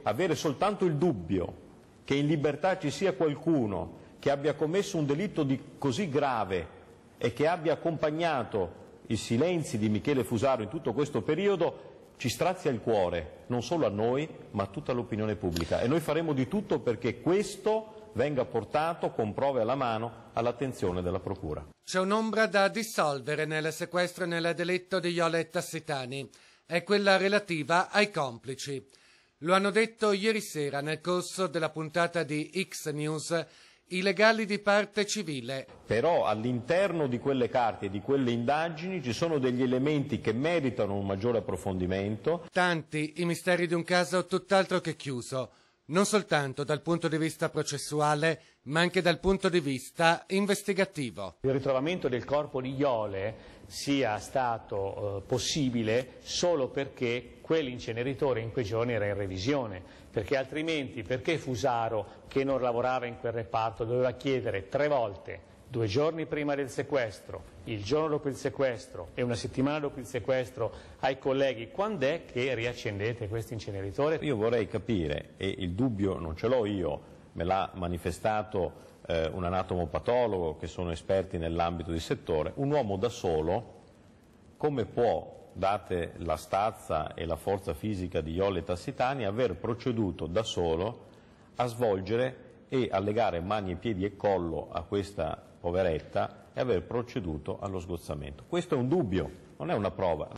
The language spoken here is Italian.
avere soltanto il dubbio che in libertà ci sia qualcuno che abbia commesso un delitto così grave e che abbia accompagnato i silenzi di Michele Fusaro in tutto questo periodo ci strazia il cuore, non solo a noi ma a tutta l'opinione pubblica, e noi faremo di tutto perché questo venga portato con prove alla mano all'attenzione della Procura. C'è un'ombra da dissolvere nel sequestro e nel delitto di Jole Tassitani, è quella relativa ai complici. Lo hanno detto ieri sera nel corso della puntata di X News i legali di parte civile. Però all'interno di quelle carte e di quelle indagini ci sono degli elementi che meritano un maggiore approfondimento. Tanti i misteri di un caso tutt'altro che chiuso, non soltanto dal punto di vista processuale, ma anche dal punto di vista investigativo. Il ritrovamento del corpo di Jole sia stato possibile solo perché quell'inceneritore in quei giorni era in revisione, perché altrimenti perché Fusaro, che non lavorava in quel reparto, doveva chiedere 3 volte, 2 giorni prima del sequestro, il giorno dopo il sequestro e una settimana dopo il sequestro ai colleghi: quando è che riaccendete questo inceneritore? Io vorrei capire, e il dubbio non ce l'ho io, me l'ha manifestato un anatomopatologo, che sono esperti nell'ambito di settore, un uomo da solo come può, date la stazza e la forza fisica di Jole Tassitani, aver proceduto da solo a svolgere e a legare mani e piedi e collo a questa poveretta e aver proceduto allo sgozzamento. Questo è un dubbio, non è una prova.